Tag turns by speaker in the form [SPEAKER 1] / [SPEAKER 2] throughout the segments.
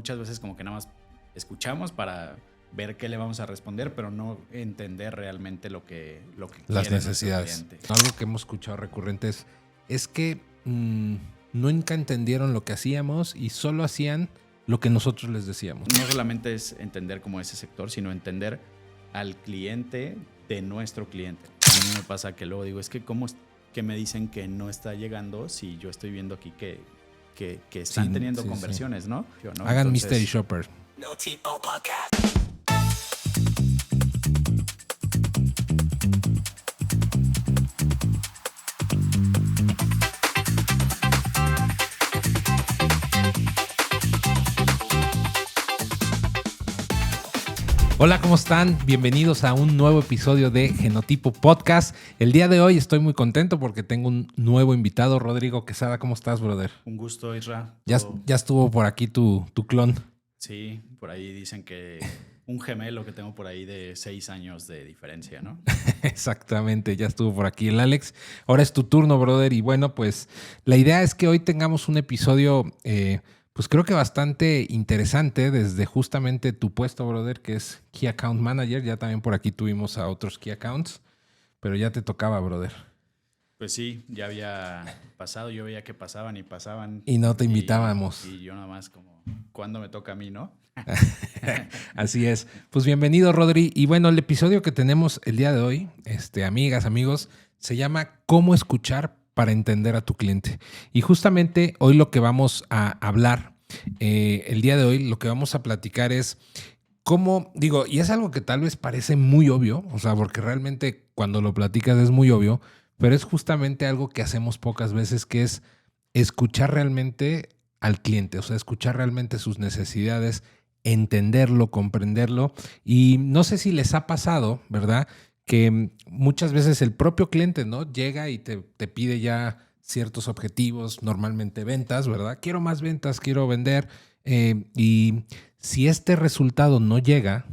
[SPEAKER 1] muchas veces como que nada más escuchamos para ver qué le vamos a responder, pero no entender realmente lo que
[SPEAKER 2] las
[SPEAKER 1] quiere
[SPEAKER 2] necesidades.
[SPEAKER 1] nuestro cliente.
[SPEAKER 2] Algo que hemos escuchado recurrente es que nunca entendieron lo que hacíamos y solo hacían lo que nosotros les decíamos.
[SPEAKER 1] No solamente es entender como ese sector, sino entender al cliente de nuestro cliente. A mí me pasa que luego digo, es que cómo es que me dicen que no está llegando si yo estoy viendo aquí que están teniendo conversiones, ¿no?
[SPEAKER 2] Hagan Mystery Shopper.
[SPEAKER 3] No Tipo Podcast.
[SPEAKER 2] Hola, ¿cómo están? Bienvenidos a un nuevo episodio de Genotipo Podcast. El día de hoy estoy muy contento porque tengo un nuevo invitado, Rodrigo Quesada. ¿Cómo estás, brother?
[SPEAKER 1] Un gusto, Isra.
[SPEAKER 2] Ya estuvo por aquí tu clon.
[SPEAKER 1] Sí, por ahí dicen que un gemelo que tengo por ahí de 6 años de diferencia, ¿no?
[SPEAKER 2] Exactamente, ya estuvo por aquí el Alex. Ahora es tu turno, brother. Y bueno, pues la idea es que hoy tengamos un episodio, pues creo que bastante interesante desde justamente tu puesto, brother, que es Key Account Manager. Ya también por aquí tuvimos a otros Key Accounts, pero ya te tocaba, brother.
[SPEAKER 1] Pues sí, ya había pasado, yo veía que pasaban y pasaban.
[SPEAKER 2] Y no te invitábamos.
[SPEAKER 1] Y yo nada más como, ¿cuándo me toca a mí, no?
[SPEAKER 2] Así es. Pues bienvenido, Rodri. Y bueno, el episodio que tenemos el día de hoy, amigas, amigos, se llama ¿Cómo escuchar para entender a tu cliente? Y justamente hoy lo que vamos a hablar, el día de hoy lo que vamos a platicar es cómo, digo, y es algo que tal vez parece muy obvio, o sea, porque realmente cuando lo platicas es muy obvio, pero es justamente algo que hacemos pocas veces, que es escuchar realmente al cliente, o sea, escuchar realmente sus necesidades, entenderlo, comprenderlo. Y no sé si les ha pasado, ¿verdad? Que muchas veces el propio cliente, ¿no? Llega y te pide ya ciertos objetivos, normalmente ventas, ¿verdad? Quiero más ventas, quiero vender. Y si este resultado no llega,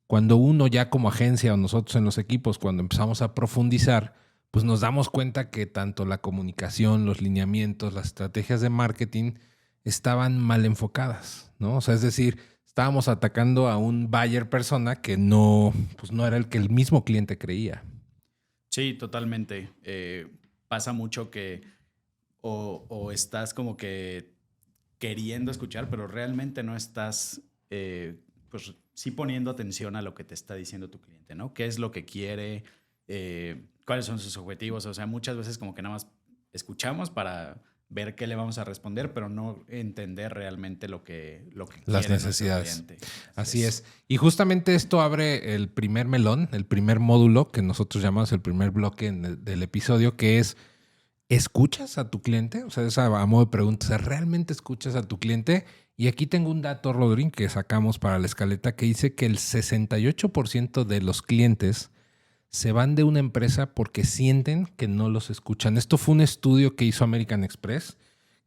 [SPEAKER 2] cuando uno ya como agencia o nosotros en los equipos, cuando empezamos a profundizar, pues nos damos cuenta que tanto la comunicación, los lineamientos, las estrategias de marketing estaban mal enfocadas, ¿no? O sea, es decir, estábamos atacando a un buyer persona que no, pues no era el que el mismo cliente creía.
[SPEAKER 1] Sí, totalmente. Pasa mucho que o estás como que queriendo escuchar, pero realmente no estás, pues sí poniendo atención a lo que te está diciendo tu cliente, ¿no? ¿Qué es lo que quiere? ¿Cuáles son sus objetivos? O sea, muchas veces como que nada más escuchamos para ver qué le vamos a responder, pero no entender realmente lo que
[SPEAKER 2] las necesidades. Así es. Y justamente esto abre el primer melón, el primer módulo que nosotros llamamos el primer bloque del episodio, que es ¿escuchas a tu cliente? O sea, esa a modo de pregunta, ¿realmente escuchas a tu cliente? Y aquí tengo un dato, Rodrín, que sacamos para la escaleta que dice que el 68% de los clientes se van de una empresa porque sienten que no los escuchan. Esto fue un estudio que hizo American Express,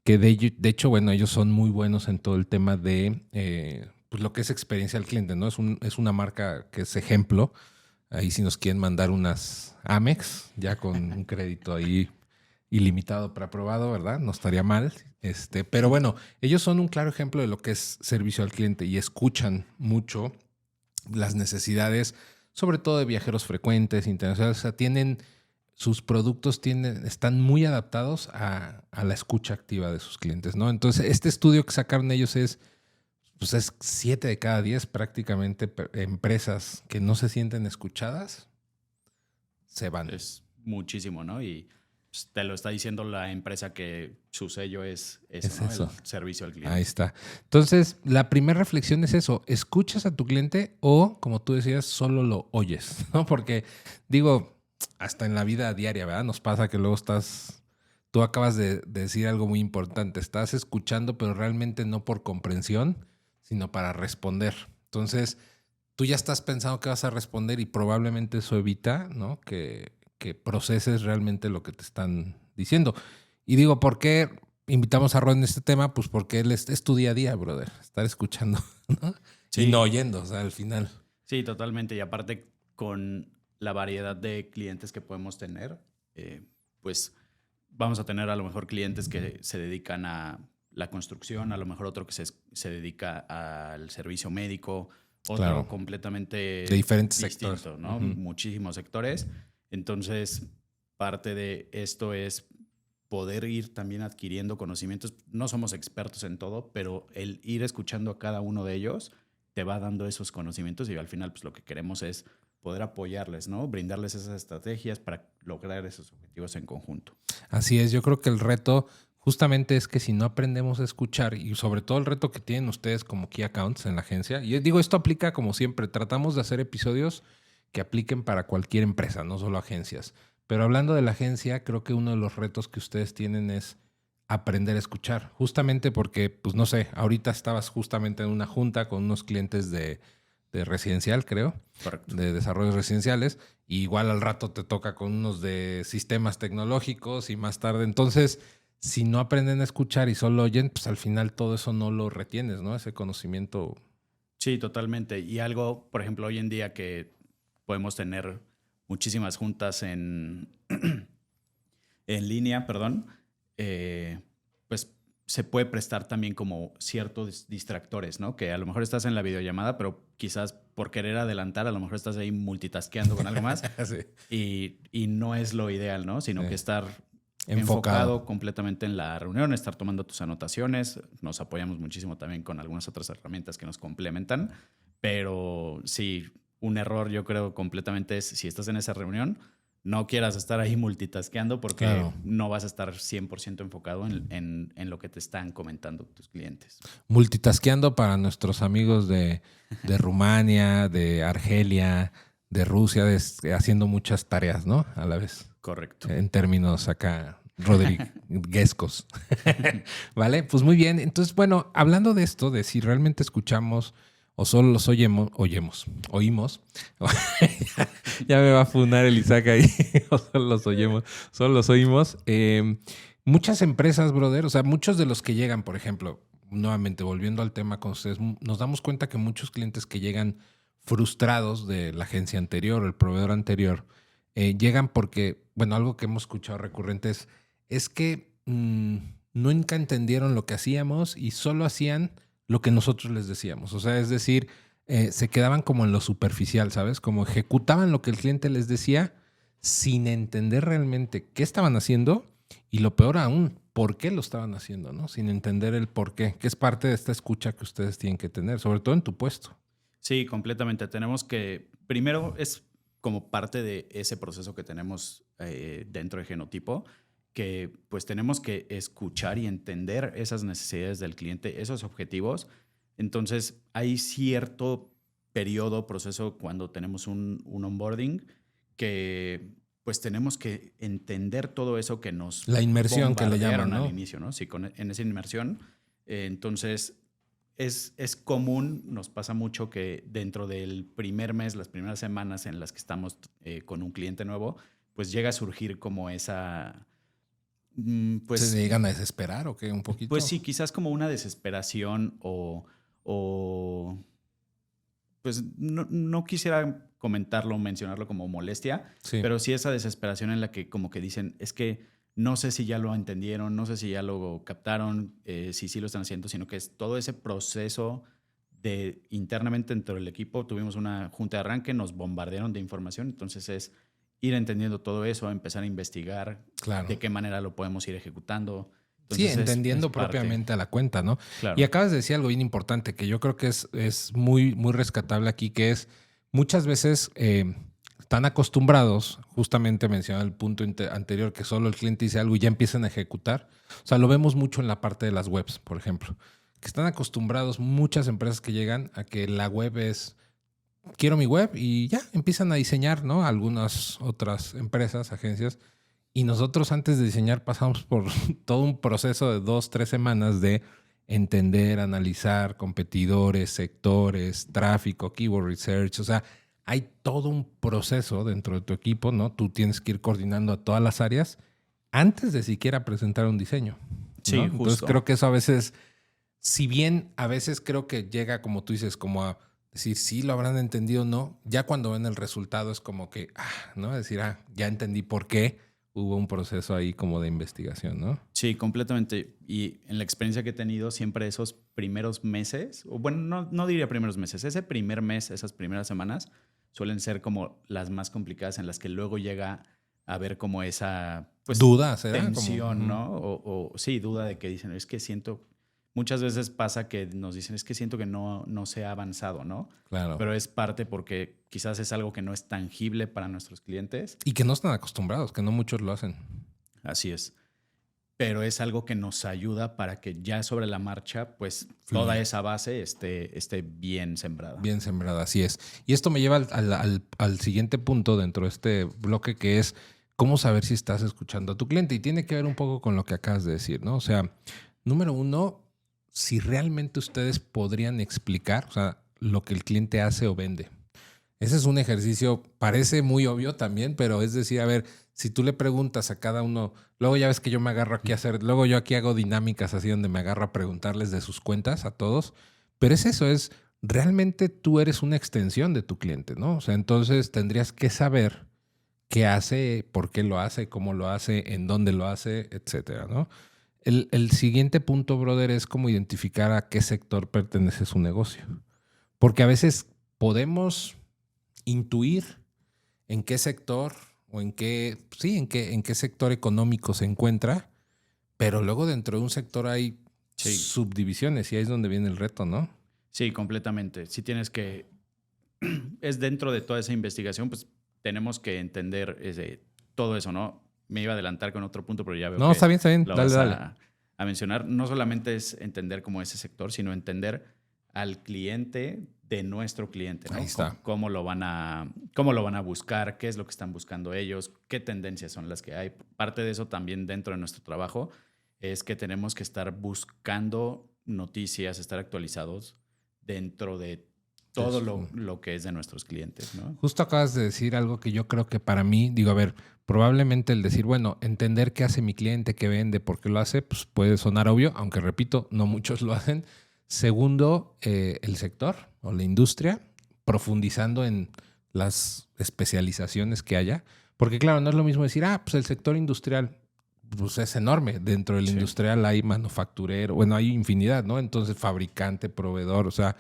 [SPEAKER 2] que de hecho, bueno, ellos son muy buenos en todo el tema de pues lo que es experiencia al cliente, ¿no? Es una marca que es ejemplo. Ahí si nos quieren mandar unas Amex, ya con un crédito ahí ilimitado preaprobado, ¿verdad? No estaría mal. Pero bueno, ellos son un claro ejemplo de lo que es servicio al cliente y escuchan mucho las necesidades, sobre todo de viajeros frecuentes, internacionales. O sea, sus productos están muy adaptados a la escucha activa de sus clientes, ¿no? Entonces, este estudio que sacaron ellos es 7 de cada 10 prácticamente empresas que no se sienten escuchadas, se van.
[SPEAKER 1] Es muchísimo, ¿no? Y pues, te lo está diciendo la empresa que su sello es eso, ¿no?
[SPEAKER 2] Eso.
[SPEAKER 1] El servicio al cliente.
[SPEAKER 2] Ahí está. Entonces, la primera reflexión es eso. ¿Escuchas a tu cliente o, como tú decías, solo lo oyes? ¿No? Porque, digo, hasta en la vida diaria, ¿verdad? Nos pasa que luego tú acabas de decir algo muy importante. Estás escuchando, pero realmente no por comprensión, sino para responder. Entonces, tú ya estás pensando que vas a responder y probablemente eso evita, ¿no? Que proceses realmente lo que te están diciendo. Y digo, ¿por qué invitamos a Ron en este tema? Pues porque él es tu día a día, brother. Estar escuchando, ¿no?
[SPEAKER 1] Sí.
[SPEAKER 2] Y no oyendo, o sea, al final.
[SPEAKER 1] Sí, totalmente. Y aparte, con la variedad de clientes que podemos tener, pues vamos a tener a lo mejor clientes que se dedican a la construcción, a lo mejor otro que se dedica al servicio médico, otro
[SPEAKER 2] Claro.
[SPEAKER 1] completamente
[SPEAKER 2] De diferentes
[SPEAKER 1] distinto,
[SPEAKER 2] sectores.
[SPEAKER 1] ¿no?
[SPEAKER 2] Ujú.
[SPEAKER 1] Muchísimos sectores. Entonces, parte de esto es poder ir también adquiriendo conocimientos. No somos expertos en todo, pero el ir escuchando a cada uno de ellos te va dando esos conocimientos y al final pues lo que queremos es poder apoyarles, ¿no? Brindarles esas estrategias para lograr esos objetivos en conjunto.
[SPEAKER 2] Así es, yo creo que el reto justamente es que si no aprendemos a escuchar y sobre todo el reto que tienen ustedes como Key Accounts en la agencia, y digo, esto aplica como siempre, tratamos de hacer episodios que apliquen para cualquier empresa, no solo agencias. Pero hablando de la agencia, creo que uno de los retos que ustedes tienen es aprender a escuchar, justamente porque, pues no sé, ahorita estabas justamente en una junta con unos clientes de residencial, creo,
[SPEAKER 1] Correcto.
[SPEAKER 2] de desarrollos residenciales, y igual al rato te toca con unos de sistemas tecnológicos y más tarde. Entonces, si no aprenden a escuchar y solo oyen, pues al final todo eso no lo retienes, ¿no? Ese conocimiento.
[SPEAKER 1] Sí, totalmente. Y algo, por ejemplo, hoy en día que podemos tener muchísimas juntas en línea, perdón, pues se puede prestar también como ciertos distractores, ¿no? Que a lo mejor estás en la videollamada, pero quizás por querer adelantar, a lo mejor estás ahí multitaskeando con algo más
[SPEAKER 2] Sí.
[SPEAKER 1] y no es lo ideal, ¿no? Sino
[SPEAKER 2] Sí.
[SPEAKER 1] que estar
[SPEAKER 2] Enfocado.
[SPEAKER 1] enfocado completamente en la reunión, estar tomando tus anotaciones. Nos apoyamos muchísimo también con algunas otras herramientas que nos complementan, pero sí, un error yo creo completamente es si estás en esa reunión, no quieras estar ahí multitaskeando porque
[SPEAKER 2] Claro.
[SPEAKER 1] no vas a estar 100% enfocado en lo que te están comentando tus clientes.
[SPEAKER 2] Multitaskeando para nuestros amigos de Rumania, de Argelia, de Rusia, haciendo muchas tareas, ¿no? A la vez.
[SPEAKER 1] Correcto.
[SPEAKER 2] En términos acá rodriguescos. ¿Vale? Pues muy bien. Entonces, bueno, hablando de esto, de si realmente escuchamos o solo los oímos. Ya me va a funar el Isaac ahí. O solo los oímos. Muchas empresas, brother, o sea, muchos de los que llegan, por ejemplo, nuevamente volviendo al tema con ustedes, nos damos cuenta que muchos clientes que llegan frustrados de la agencia anterior, el proveedor anterior, llegan porque, bueno, algo que hemos escuchado recurrente es que nunca entendieron lo que hacíamos y solo hacían lo que nosotros les decíamos. O sea, es decir, se quedaban como en lo superficial, ¿sabes? Como ejecutaban lo que el cliente les decía sin entender realmente qué estaban haciendo y lo peor aún, por qué lo estaban haciendo, ¿no? Sin entender el por qué, que es parte de esta escucha que ustedes tienen que tener, sobre todo en tu puesto.
[SPEAKER 1] Sí, completamente. Tenemos que, primero es como parte de ese proceso que tenemos dentro de Genotipo, que pues tenemos que escuchar y entender esas necesidades del cliente, esos objetivos. Entonces hay cierto periodo, proceso cuando tenemos un onboarding que pues tenemos que entender todo eso que nos
[SPEAKER 2] La inmersión que le llaman, ¿no?
[SPEAKER 1] al inicio, ¿no? Sí, en esa inmersión. Entonces es común, nos pasa mucho que dentro del primer mes, las primeras semanas en las que estamos con un cliente nuevo, pues llega a surgir como esa...
[SPEAKER 2] pues, ¿se llegan a desesperar o qué? Un poquito.
[SPEAKER 1] Pues sí, quizás como una desesperación o pues no quisiera comentarlo, mencionarlo como molestia,
[SPEAKER 2] Sí.
[SPEAKER 1] pero sí esa desesperación en la que como que dicen, es que no sé si ya lo entendieron, no sé si ya lo captaron, si sí lo están haciendo, sino que es todo ese proceso de internamente dentro del equipo. Tuvimos una junta de arranque, nos bombardearon de información, entonces es ir entendiendo todo eso, empezar a investigar
[SPEAKER 2] Claro.
[SPEAKER 1] de qué manera lo podemos ir ejecutando.
[SPEAKER 2] Entonces, sí, entendiendo propiamente a la cuenta, ¿no?
[SPEAKER 1] Claro.
[SPEAKER 2] Y acabas de decir algo bien importante que yo creo que es muy, muy rescatable aquí, que es muchas veces están acostumbrados, justamente mencionaba el punto anterior, que solo el cliente dice algo y ya empiezan a ejecutar. O sea, lo vemos mucho en la parte de las webs, por ejemplo, que están acostumbrados muchas empresas que llegan a que la web es, quiero mi web y ya empiezan a diseñar, ¿no? Algunas otras empresas, agencias. Y nosotros antes de diseñar pasamos por todo un proceso de 2-3 semanas de entender, analizar competidores, sectores, tráfico, keyword research. O sea, hay todo un proceso dentro de tu equipo, ¿no? Tú tienes que ir coordinando a todas las áreas antes de siquiera presentar un diseño, ¿no?
[SPEAKER 1] Sí, justo.
[SPEAKER 2] Entonces creo que eso a veces, si bien a veces creo que llega, como tú dices, como a decir, sí, lo habrán entendido o no, ya cuando ven el resultado es como que, ¿no? Decir, ya entendí por qué. hubo un proceso ahí como de investigación, ¿no?
[SPEAKER 1] Sí, completamente. Y en la experiencia que he tenido, siempre esos primeros meses, o bueno, no diría primeros meses, ese primer mes, esas primeras semanas, suelen ser como las más complicadas en las que luego llega a haber como esa pues,
[SPEAKER 2] duda, ¿será?
[SPEAKER 1] tensión,
[SPEAKER 2] Como,
[SPEAKER 1] ¿no? O sí, duda de que dicen, es que siento, muchas veces pasa que nos dicen, es que siento que no se ha avanzado, ¿no?
[SPEAKER 2] claro.
[SPEAKER 1] Pero es parte porque quizás es algo que no es tangible para nuestros clientes.
[SPEAKER 2] Y que no están acostumbrados, que no muchos lo hacen.
[SPEAKER 1] Así es. Pero es algo que nos ayuda para que ya sobre la marcha, pues toda esa base esté bien sembrada.
[SPEAKER 2] Bien sembrada, así es. Y esto me lleva al siguiente punto dentro de este bloque, que es cómo saber si estás escuchando a tu cliente. Y tiene que ver un poco con lo que acabas de decir, ¿no? O sea, número uno, si realmente ustedes podrían explicar, o sea, lo que el cliente hace o vende. Ese es un ejercicio, parece muy obvio también, pero es decir, a ver, si tú le preguntas a cada uno, luego ya ves que yo me agarro aquí a hacer, luego yo aquí hago dinámicas así donde me agarro a preguntarles de sus cuentas a todos, pero es eso, es realmente tú eres una extensión de tu cliente, ¿no? O sea, entonces tendrías que saber qué hace, por qué lo hace, cómo lo hace, en dónde lo hace, etcétera, ¿no? El siguiente punto, brother, es cómo identificar a qué sector pertenece su negocio. Porque a veces podemos intuir en qué sector o en qué sector económico se encuentra, pero luego dentro de un sector hay subdivisiones y ahí es donde viene el reto, ¿no?
[SPEAKER 1] Sí, completamente. Si tienes que, es dentro de toda esa investigación, pues tenemos que entender todo eso, ¿no? Me iba a adelantar con otro punto, pero ya veo
[SPEAKER 2] no,
[SPEAKER 1] que
[SPEAKER 2] está bien,
[SPEAKER 1] lo
[SPEAKER 2] dale,
[SPEAKER 1] vas
[SPEAKER 2] dale.
[SPEAKER 1] A mencionar. No solamente es entender como ese sector, sino entender al cliente de nuestro cliente, ¿no?
[SPEAKER 2] Ahí está.
[SPEAKER 1] ¿Cómo lo van a buscar? ¿Qué es lo que están buscando ellos? ¿Qué tendencias son las que hay? Parte de eso también dentro de nuestro trabajo es que tenemos que estar buscando noticias, estar actualizados dentro de todo lo que es de nuestros clientes, ¿no?
[SPEAKER 2] Justo acabas de decir algo que yo creo que para mí, digo, a ver, probablemente el decir, bueno, entender qué hace mi cliente, qué vende, por qué lo hace, pues puede sonar obvio, aunque repito, no muchos lo hacen. Segundo, el sector o la industria, profundizando en las especializaciones que haya. Porque claro, no es lo mismo decir, pues el sector industrial pues es enorme. Dentro del industrial hay manufacturero, bueno, hay infinidad, ¿no? Entonces, fabricante, proveedor, o sea,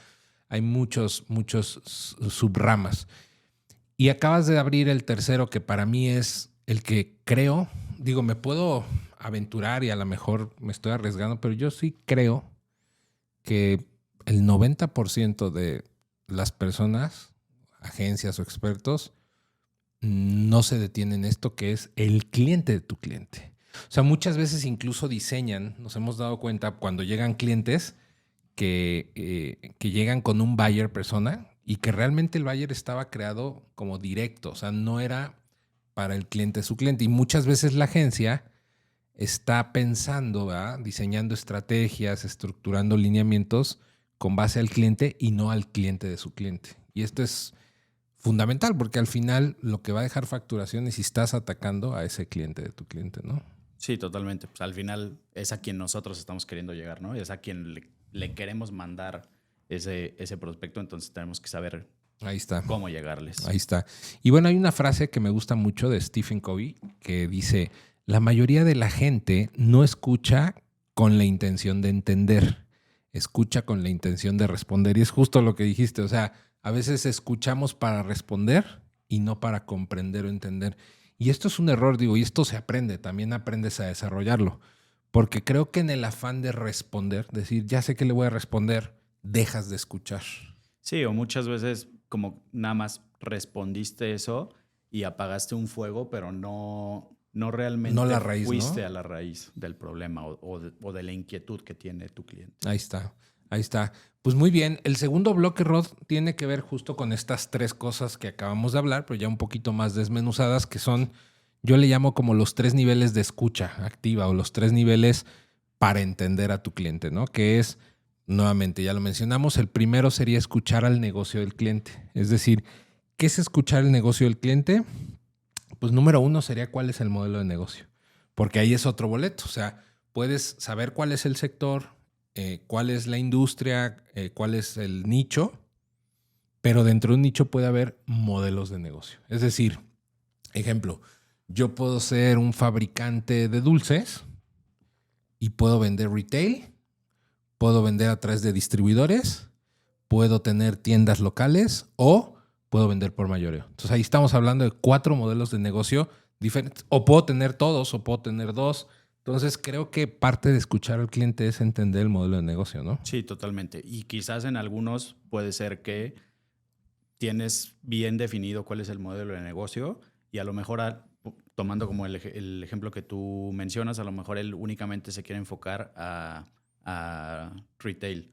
[SPEAKER 2] hay muchos subramas. Y acabas de abrir el tercero, que para mí es el que creo, digo, me puedo aventurar y a lo mejor me estoy arriesgando, pero yo sí creo que el 90% de las personas, agencias o expertos, no se detienen en esto que es el cliente de tu cliente. O sea, muchas veces incluso diseñan, nos hemos dado cuenta cuando llegan clientes que llegan con un buyer persona y que realmente el buyer estaba creado como directo, o sea, no era para el cliente su cliente. Y muchas veces la agencia está pensando, ¿verdad? Diseñando estrategias, estructurando lineamientos con base al cliente y no al cliente de su cliente. Y esto es fundamental porque al final lo que va a dejar facturación es si estás atacando a ese cliente de tu cliente, ¿no?
[SPEAKER 1] Sí, totalmente. Pues al final es a quien nosotros estamos queriendo llegar, ¿no? Es a quien le queremos mandar ese prospecto, entonces tenemos que saber
[SPEAKER 2] ahí está
[SPEAKER 1] cómo llegarles.
[SPEAKER 2] Ahí está. Y bueno, hay una frase que me gusta mucho de Stephen Covey que dice: la mayoría de la gente no escucha con la intención de entender, escucha con la intención de responder. Y es justo lo que dijiste, o sea, a veces escuchamos para responder y no para comprender o entender. Y esto es un error, digo, y esto se aprende, también aprendes a desarrollarlo. Porque creo que en el afán de responder, decir, ya sé que le voy a responder, dejas de escuchar.
[SPEAKER 1] Sí, o muchas veces como nada más respondiste eso y apagaste un fuego, pero no realmente
[SPEAKER 2] no la raíz,
[SPEAKER 1] fuiste
[SPEAKER 2] ¿no?
[SPEAKER 1] a la raíz del problema o de la inquietud que tiene tu cliente.
[SPEAKER 2] Ahí está. Pues muy bien, el segundo bloque, Rod, tiene que ver justo con estas tres cosas que acabamos de hablar, pero ya un poquito más desmenuzadas, que son, yo le llamo como los 3 niveles de escucha activa o los 3 niveles para entender a tu cliente, ¿no? Que es, nuevamente, ya lo mencionamos, el primero sería escuchar al negocio del cliente. Es decir, ¿qué es escuchar el negocio del cliente? Pues número 1 sería cuál es el modelo de negocio, porque ahí es otro boleto. O sea, puedes saber cuál es el sector, cuál es la industria, cuál es el nicho, pero dentro de un nicho puede haber modelos de negocio. Es decir, ejemplo, Yo puedo ser un fabricante de dulces y puedo vender retail, puedo vender a través de distribuidores, puedo tener tiendas locales o puedo vender por mayoreo. Entonces ahí estamos hablando de 4 modelos de negocio diferentes. O puedo tener todos o puedo tener 2. Entonces creo que parte de escuchar al cliente es entender el modelo de negocio, ¿no?
[SPEAKER 1] Sí, totalmente. Y quizás en algunos puede ser que tienes bien definido cuál es el modelo de negocio y a lo mejor, tomando como el ejemplo que tú mencionas, a lo mejor él únicamente se quiere enfocar a retail.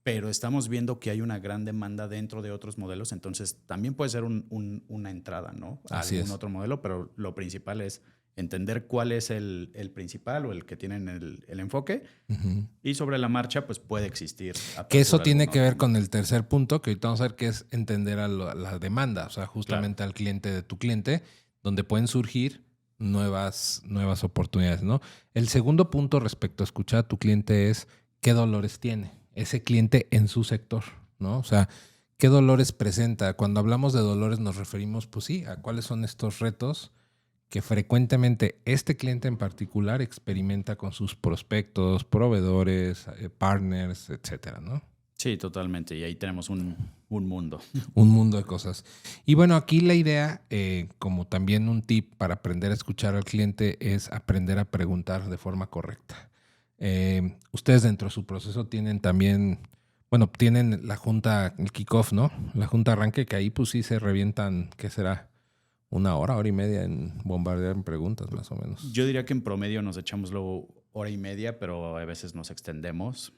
[SPEAKER 1] Pero estamos viendo que hay una gran demanda dentro de otros modelos, entonces también puede ser una entrada, ¿no? A algún otro modelo, pero lo principal es entender cuál es el principal o el que tienen el enfoque. Uh-huh. Y sobre la marcha, pues puede existir.
[SPEAKER 2] Que eso tiene que ver con el tercer punto, que ahorita vamos a ver, que es entender a la demanda, o sea, justamente al cliente de tu cliente, donde pueden surgir nuevas oportunidades, ¿no? El segundo punto respecto a escuchar a tu cliente es qué dolores tiene ese cliente en su sector, ¿no? O sea, ¿qué dolores presenta? Cuando hablamos de dolores nos referimos, pues sí, a cuáles son estos retos que frecuentemente este cliente en particular experimenta con sus prospectos, proveedores, partners, etcétera, ¿no?
[SPEAKER 1] Sí, totalmente. Y ahí tenemos un mundo.
[SPEAKER 2] Un mundo de cosas. Y bueno, aquí la idea, como también un tip para aprender a escuchar al cliente, es aprender a preguntar de forma correcta. Ustedes dentro de su proceso tienen también, bueno, tienen la junta, el kickoff, ¿no? La junta arranque, que ahí pues sí se revientan, ¿qué será? 1 hora, 1:30 en bombardear en preguntas, más o menos.
[SPEAKER 1] Yo diría que en promedio nos echamos luego 1:30, pero a veces nos extendemos.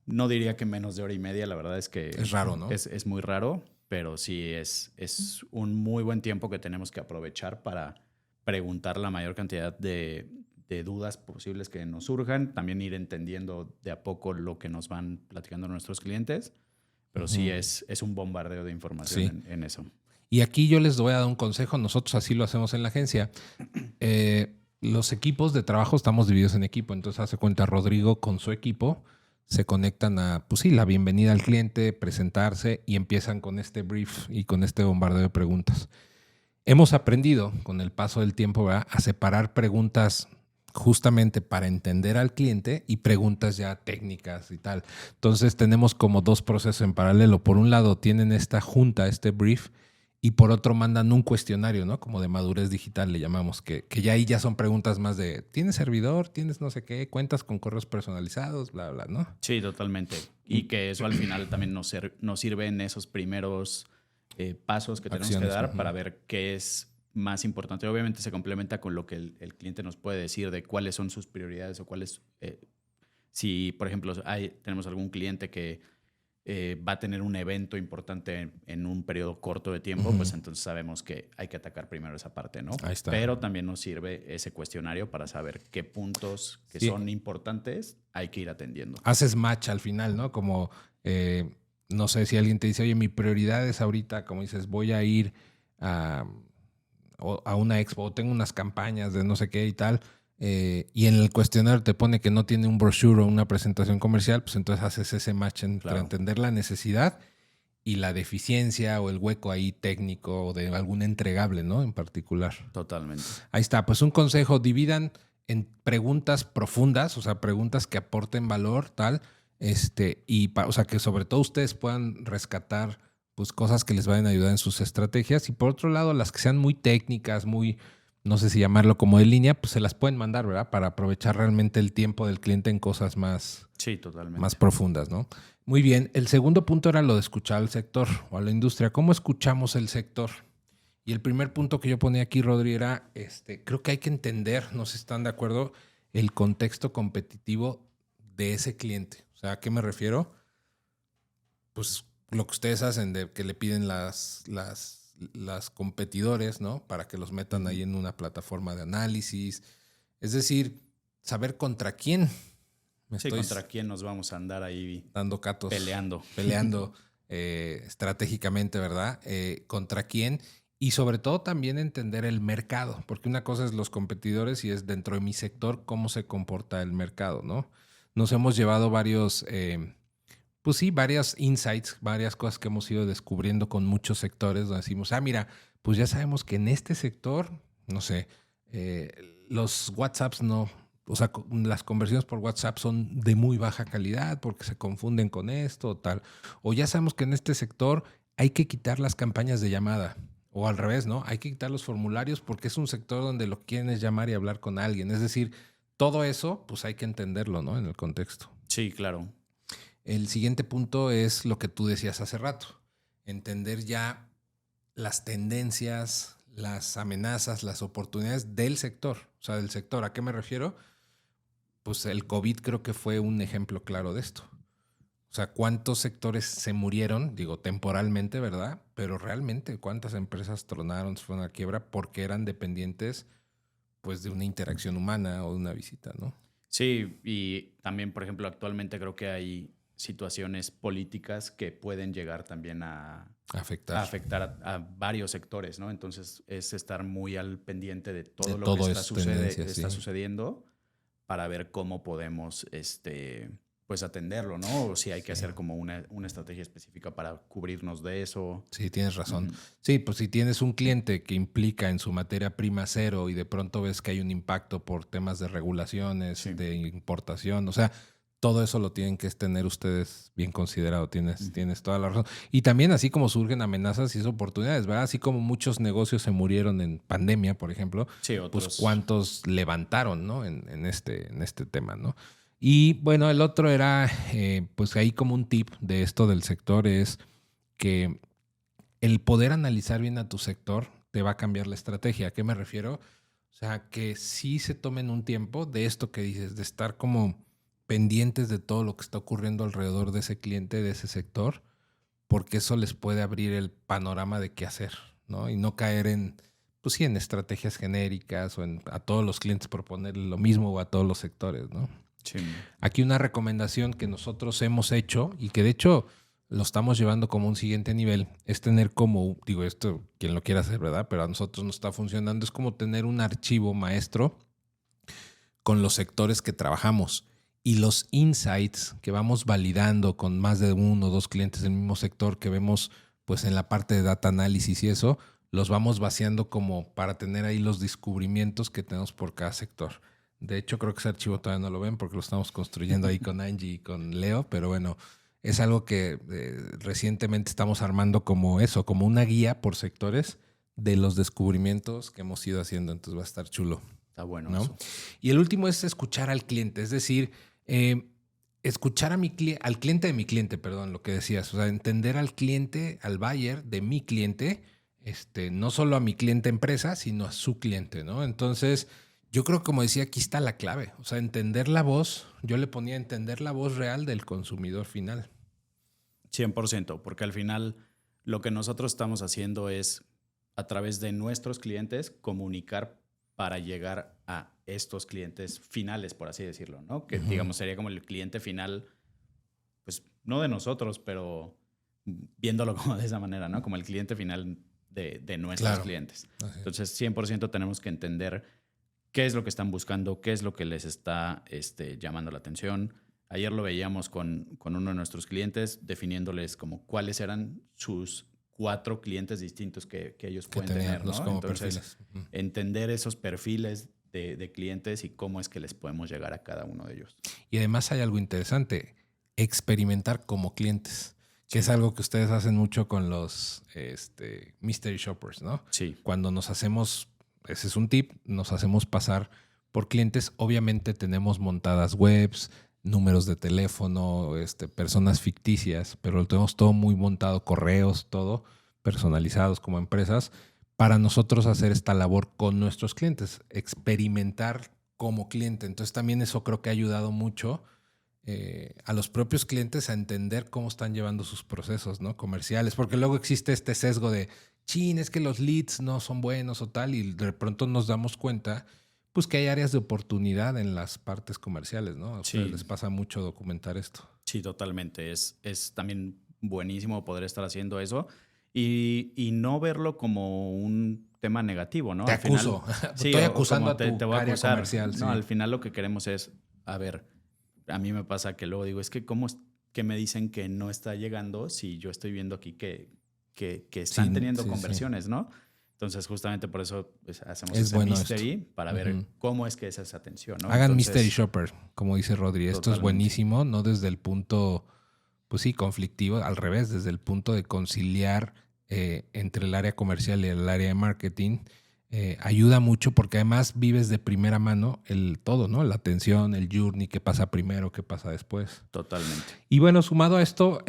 [SPEAKER 1] No diría que menos de 1:30, la verdad es que...
[SPEAKER 2] Es raro, ¿no?
[SPEAKER 1] Es muy raro, pero sí es un muy buen tiempo que tenemos que aprovechar para preguntar la mayor cantidad de dudas posibles que nos surjan, también ir entendiendo de a poco lo que nos van platicando nuestros clientes, pero sí es un bombardeo de información en eso.
[SPEAKER 2] Y aquí yo les voy a dar un consejo, nosotros así lo hacemos en la agencia. Los equipos de trabajo estamos divididos en equipo, entonces hace cuenta Rodrigo con su equipo se conectan a, pues sí, la bienvenida al cliente, presentarse y empiezan con este brief y con este bombardeo de preguntas. Hemos aprendido con el paso del tiempo, ¿verdad?, a separar preguntas justamente para entender al cliente y preguntas ya técnicas y tal. Entonces tenemos como 2 procesos en paralelo. Por un lado tienen esta junta, este brief, y por otro mandan un cuestionario, ¿no? Como de madurez digital le llamamos, que ya ahí ya son preguntas más de ¿tienes servidor? ¿Tienes no sé qué? ¿Cuentas con correos personalizados? Bla, bla, ¿no?
[SPEAKER 1] Sí, totalmente. Y que eso al final también nos sirve en esos primeros pasos que tenemos que dar para ver qué es más importante. Obviamente se complementa con lo que el cliente nos puede decir de cuáles son sus prioridades o cuáles... si, por ejemplo, tenemos algún cliente que va a tener un evento importante en un periodo corto de tiempo, pues entonces sabemos que hay que atacar primero esa parte, ¿no?
[SPEAKER 2] Ahí está.
[SPEAKER 1] Pero también nos sirve ese cuestionario para saber qué puntos que son importantes hay que ir atendiendo.
[SPEAKER 2] Haces match al final, ¿no? Como, no sé, si alguien te dice, oye, mi prioridad es ahorita, como dices, voy a ir a una expo, o tengo unas campañas de no sé qué y tal, y en el cuestionario te pone que no tiene un brochure o una presentación comercial, pues entonces haces ese match para entender la necesidad y la deficiencia o el hueco ahí técnico o de algún entregable, ¿no? En particular.
[SPEAKER 1] Totalmente.
[SPEAKER 2] Ahí está, pues un consejo, dividan en preguntas profundas, o sea, preguntas que aporten valor, tal, o sea, que sobre todo ustedes puedan rescatar pues cosas que les vayan a ayudar en sus estrategias, y por otro lado, las que sean muy técnicas, muy, no sé si llamarlo como de línea, pues se las pueden mandar, ¿verdad? Para aprovechar realmente el tiempo del cliente en cosas más,
[SPEAKER 1] sí, totalmente,
[SPEAKER 2] más profundas, ¿no? Muy bien. El segundo punto era lo de escuchar al sector o a la industria. ¿Cómo escuchamos el sector? Y el primer punto que yo ponía aquí, Rodri, era, creo que hay que entender, no sé si están de acuerdo, el contexto competitivo de ese cliente. O sea, ¿a qué me refiero? Pues lo que ustedes hacen de que le piden las competidores, ¿no? Para que los metan ahí en una plataforma de análisis. Es decir, saber contra quién.
[SPEAKER 1] Contra quién nos vamos a andar ahí
[SPEAKER 2] dando catos.
[SPEAKER 1] Peleando
[SPEAKER 2] estratégicamente, ¿verdad? Contra quién. Y sobre todo también entender el mercado. Porque una cosa es los competidores y es dentro de mi sector cómo se comporta el mercado, ¿no? Nos hemos llevado varios... pues sí, varias insights, varias cosas que hemos ido descubriendo con muchos sectores donde decimos, mira, pues ya sabemos que en este sector no sé, los WhatsApps no, o sea, las conversiones por WhatsApp son de muy baja calidad porque se confunden con esto o tal. O ya sabemos que en este sector hay que quitar las campañas de llamada. O al revés, ¿no? Hay que quitar los formularios porque es un sector donde lo que quieren es llamar y hablar con alguien. Es decir, todo eso, pues hay que entenderlo, ¿no? En el contexto.
[SPEAKER 1] Sí, claro.
[SPEAKER 2] El siguiente punto es lo que tú decías hace rato. Entender ya las tendencias, las amenazas, las oportunidades del sector. O sea, del sector. ¿A qué me refiero? Pues el COVID creo que fue un ejemplo claro de esto. O sea, ¿cuántos sectores se murieron? Digo, temporalmente, ¿verdad? Pero realmente, ¿cuántas empresas tronaron, se fueron a quiebra porque eran dependientes, pues, de una interacción humana o de una visita, ¿no?
[SPEAKER 1] Sí, y también, por ejemplo, actualmente creo que hay situaciones políticas que pueden llegar también a afectar a varios sectores, ¿no? Entonces, es estar muy al pendiente de todo lo que está sucediendo para ver cómo podemos, pues atenderlo, ¿no? O si hay que hacer como una estrategia específica para cubrirnos de eso.
[SPEAKER 2] Sí, tienes razón. Sí, pues si tienes un cliente que implica en su materia prima cero y de pronto ves que hay un impacto por temas de regulaciones, de importación, o sea, todo eso lo tienen que tener ustedes bien considerado. Tienes toda la razón. Y también así como surgen amenazas y oportunidades, ¿verdad? Así como muchos negocios se murieron en pandemia, por ejemplo, pues cuántos levantaron, ¿no? En este tema, ¿no? Y bueno, el otro era, pues ahí como un tip de esto del sector es que el poder analizar bien a tu sector te va a cambiar la estrategia. ¿A qué me refiero? O sea, que sí se tomen un tiempo de esto que dices, de estar como pendientes de todo lo que está ocurriendo alrededor de ese cliente, de ese sector, porque eso les puede abrir el panorama de qué hacer, ¿no? Y no caer en, pues sí, en estrategias genéricas o a todos los clientes proponerle lo mismo o a todos los sectores, ¿no?
[SPEAKER 1] Sí.
[SPEAKER 2] Aquí una recomendación que nosotros hemos hecho y que de hecho lo estamos llevando como un siguiente nivel es tener como, digo esto, quien lo quiera hacer, ¿verdad? Pero a nosotros nos está funcionando, es como tener un archivo maestro con los sectores que trabajamos y los insights que vamos validando con más de uno o dos clientes del mismo sector que vemos pues en la parte de data análisis y eso, los vamos vaciando como para tener ahí los descubrimientos que tenemos por cada sector. De hecho, creo que ese archivo todavía no lo ven porque lo estamos construyendo ahí con Angie y con Leo, pero bueno, es algo que recientemente estamos armando como eso, como una guía por sectores de los descubrimientos que hemos ido haciendo, entonces va a estar chulo.
[SPEAKER 1] Está bueno,
[SPEAKER 2] ¿no?
[SPEAKER 1] eso.
[SPEAKER 2] Y el último es escuchar al cliente, es decir, escuchar al cliente de mi cliente, perdón, lo que decías, o sea, entender al cliente, al buyer de mi cliente, no solo a mi cliente empresa, sino a su cliente, ¿no? Entonces, yo creo que como decía, aquí está la clave, o sea, entender la voz, yo le ponía entender la voz real del consumidor final.
[SPEAKER 1] 100%, porque al final lo que nosotros estamos haciendo es, a través de nuestros clientes, comunicar para llegar a estos clientes finales, por así decirlo, ¿no? Que digamos sería como el cliente final, pues no de nosotros, pero viéndolo como de esa manera, ¿no? Como el cliente final de nuestros clientes. Así. Entonces, 100% tenemos que entender qué es lo que están buscando, qué es lo que les está llamando la atención. Ayer lo veíamos con uno de nuestros clientes, definiéndoles como cuáles eran sus 4 clientes distintos que ellos pueden tener, ¿no? Entonces, entender esos perfiles de clientes y cómo es que les podemos llegar a cada uno de ellos.
[SPEAKER 2] Y además hay algo interesante, experimentar como clientes, que es algo que ustedes hacen mucho con los mystery shoppers, ¿no?
[SPEAKER 1] Sí.
[SPEAKER 2] Cuando nos hacemos, ese es un tip, nos hacemos pasar por clientes, obviamente tenemos montadas webs, números de teléfono, personas ficticias, pero lo tenemos todo muy montado, correos, todo personalizados como empresas, para nosotros hacer esta labor con nuestros clientes, experimentar como cliente. Entonces también eso creo que ha ayudado mucho a los propios clientes a entender cómo están llevando sus procesos, ¿no? Comerciales, porque luego existe este sesgo de, chin, es que los leads no son buenos o tal, y de pronto nos damos cuenta pues que hay áreas de oportunidad en las partes comerciales, ¿no? A ustedes les pasa mucho documentar esto.
[SPEAKER 1] Sí, totalmente. Es también buenísimo poder estar haciendo eso y no verlo como un tema negativo, ¿no?
[SPEAKER 2] Te acuso.
[SPEAKER 1] Sí,
[SPEAKER 2] estoy acusando a tu
[SPEAKER 1] te voy a
[SPEAKER 2] área
[SPEAKER 1] acusar.
[SPEAKER 2] comercial.
[SPEAKER 1] No,
[SPEAKER 2] sí.
[SPEAKER 1] al final lo que queremos es, a ver, a mí me pasa que luego digo, es que ¿cómo es que me dicen que no está llegando si yo estoy viendo aquí que están teniendo conversiones, ¿no? Entonces, justamente por eso pues, hacemos
[SPEAKER 2] Es
[SPEAKER 1] ese
[SPEAKER 2] bueno
[SPEAKER 1] mystery para ver cómo es que es esa atención, ¿no?
[SPEAKER 2] Hagan
[SPEAKER 1] Entonces,
[SPEAKER 2] mystery shopper, como dice Rodri. Esto es buenísimo, no desde el punto, pues sí, conflictivo, al revés, desde el punto de conciliar entre el área comercial y el área de marketing. Ayuda mucho porque además vives de primera mano el todo, ¿no? La atención, el journey, qué pasa primero, qué pasa después.
[SPEAKER 1] Totalmente.
[SPEAKER 2] Y bueno, sumado a esto,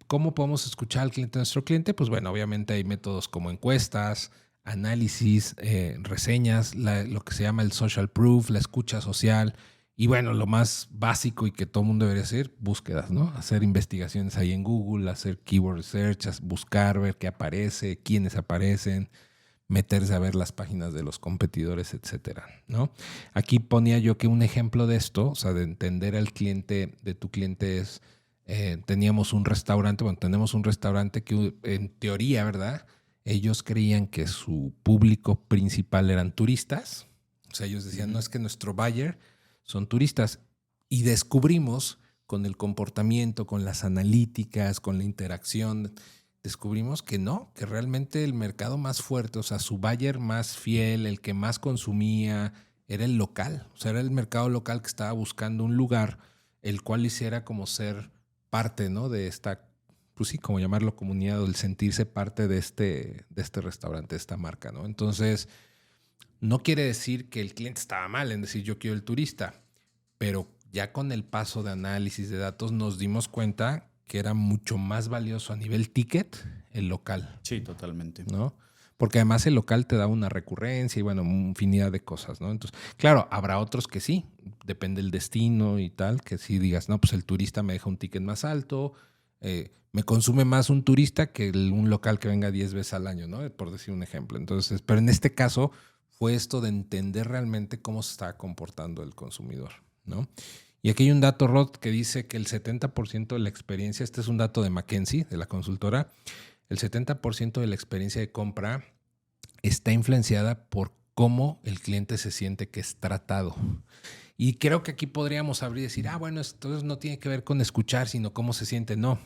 [SPEAKER 2] ¿cómo podemos escuchar al cliente, nuestro cliente? Pues bueno, obviamente hay métodos como encuestas, análisis, reseñas, lo que se llama el social proof, la escucha social y bueno, lo más básico y que todo el mundo debería hacer, búsquedas, ¿no? Hacer investigaciones ahí en Google, hacer keyword research, buscar, ver qué aparece, quiénes aparecen, meterse a ver las páginas de los competidores, etcétera, ¿no? Aquí ponía yo que un ejemplo de esto, o sea, de entender al cliente, de tu cliente es, teníamos un restaurante, bueno, tenemos un restaurante que en teoría, ¿verdad? Ellos creían que su público principal eran turistas. O sea, ellos decían, no es que nuestro buyer son turistas. Y descubrimos con el comportamiento, con las analíticas, con la interacción, descubrimos que no, que realmente el mercado más fuerte, o sea, su buyer más fiel, el que más consumía, era el local. O sea, era el mercado local que estaba buscando un lugar el cual hiciera como ser parte, ¿no? De esta, pues sí, como llamarlo comunidad, o el sentirse parte de este restaurante, de esta marca, ¿no? Entonces, no quiere decir que el cliente estaba mal en decir yo quiero el turista, pero ya con el paso de análisis de datos nos dimos cuenta que era mucho más valioso a nivel ticket el local.
[SPEAKER 1] Sí, totalmente.
[SPEAKER 2] ¿No? Porque además el local te da una recurrencia y bueno, infinidad de cosas, ¿no? Entonces, claro, habrá otros que sí, depende del destino y tal, que sí digas, no, pues el turista me deja un ticket más alto, me consume más un turista que un local que venga 10 veces al año, ¿no? Por decir un ejemplo. Entonces, pero en este caso fue esto de entender realmente cómo se está comportando el consumidor, ¿no? Y aquí hay un dato, Rod, que dice que el 70% de la experiencia, este es un dato de McKinsey, de la consultora, el 70% de la experiencia de compra está influenciada por cómo el cliente se siente que es tratado. Y creo que aquí podríamos abrir y decir, bueno, esto no tiene que ver con escuchar, sino cómo se siente. No,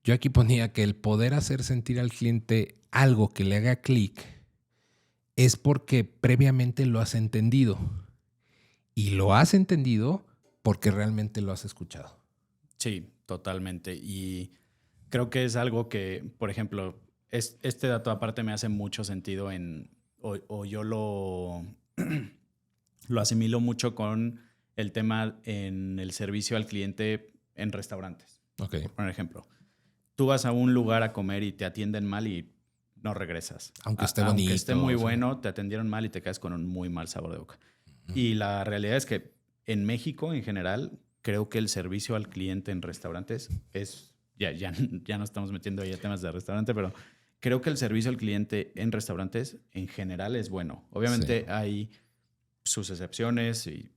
[SPEAKER 2] yo aquí ponía que el poder hacer sentir al cliente algo que le haga clic es porque previamente lo has entendido. Y lo has entendido porque realmente lo has escuchado.
[SPEAKER 1] Sí, totalmente. Y creo que es algo que, por ejemplo, este dato aparte me hace mucho sentido o yo lo asimilo mucho con el tema en el servicio al cliente en restaurantes.
[SPEAKER 2] Okay.
[SPEAKER 1] Por ejemplo, tú vas a un lugar a comer y te atienden mal y no regresas.
[SPEAKER 2] Aunque esté bonito.
[SPEAKER 1] Aunque esté muy bueno, te atendieron mal y te quedas con un muy mal sabor de boca. Y la realidad es que en México, en general, creo que el servicio al cliente en restaurantes es... Ya no estamos metiendo ahí a temas de restaurante, pero creo que el servicio al cliente en restaurantes en general es bueno. Obviamente hay sus excepciones y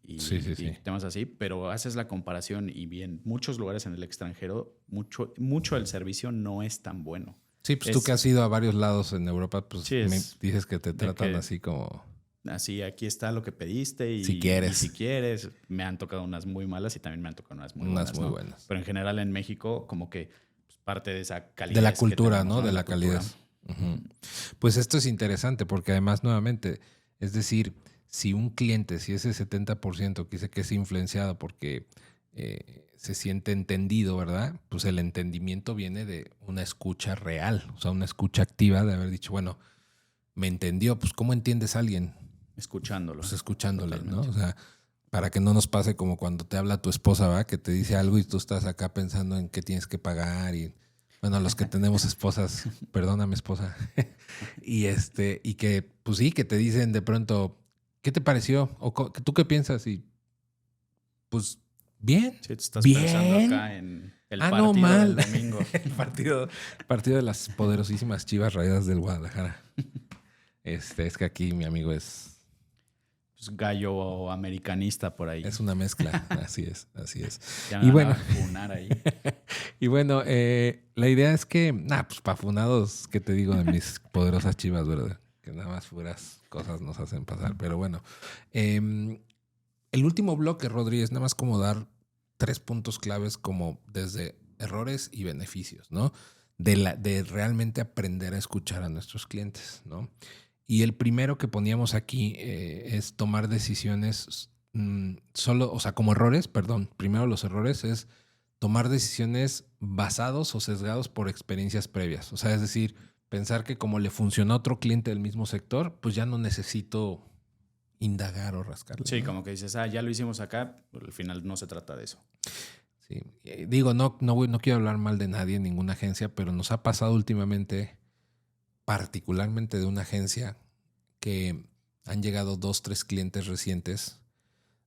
[SPEAKER 1] temas así, pero haces la comparación y bien, muchos lugares en el extranjero, mucho del servicio no es tan bueno.
[SPEAKER 2] Sí, pues tú que has ido a varios lados en Europa, pues
[SPEAKER 1] sí,
[SPEAKER 2] me dices que te tratan así como...
[SPEAKER 1] Así, aquí está lo que pediste y
[SPEAKER 2] si quieres.
[SPEAKER 1] Y si quieres. Me han tocado unas muy malas y también me han tocado unas muy buenas.
[SPEAKER 2] Muy buenas.
[SPEAKER 1] Pero en general en México como que pues, parte de esa calidad.
[SPEAKER 2] De la cultura, tenemos, ¿no? De la calidad. Pues esto es interesante porque además nuevamente, es decir, si un cliente, si ese 70% que dice que es influenciado porque se siente entendido, ¿verdad? Pues el entendimiento viene de una escucha real, o sea, una escucha activa de haber dicho, bueno, me entendió, pues ¿cómo entiendes a alguien?
[SPEAKER 1] Escuchándolo.
[SPEAKER 2] Pues escuchándole, totalmente. ¿No? O sea, para que no nos pase como cuando te habla tu esposa, ¿va? Que te dice algo y tú estás acá pensando en qué tienes que pagar y bueno, los que tenemos esposas, perdóname esposa, y que pues sí, que te dicen de pronto, ¿qué te pareció? O ¿tú qué piensas? Y pues bien.
[SPEAKER 1] Sí, te estás pensando acá en el partido del domingo.
[SPEAKER 2] El partido de las poderosísimas Chivas Rayadas del Guadalajara. Es que aquí mi amigo es
[SPEAKER 1] gallo americanista por ahí.
[SPEAKER 2] Es una mezcla, así es.
[SPEAKER 1] Ya y bueno, a funar ahí.
[SPEAKER 2] Y bueno, la idea es que, pues para funados, ¿qué te digo de mis poderosas Chivas, verdad? Que nada más puras cosas nos hacen pasar. Pero bueno, el último bloque, Rodríguez, nada más como dar 3 puntos claves como desde errores y beneficios, ¿no? De realmente aprender a escuchar a nuestros clientes, ¿no? Y el primero que poníamos aquí es tomar decisiones como errores, primero los errores es tomar decisiones basados o sesgados por experiencias previas. O sea, es decir, pensar que como le funcionó a otro cliente del mismo sector, pues ya no necesito indagar o rascarle.
[SPEAKER 1] Sí,
[SPEAKER 2] ¿no?
[SPEAKER 1] como que dices, ya lo hicimos acá, pero al final no se trata de eso.
[SPEAKER 2] Sí. Digo, no quiero hablar mal de nadie en ninguna agencia, pero nos ha pasado últimamente, particularmente de una agencia, que han llegado 2-3 clientes recientes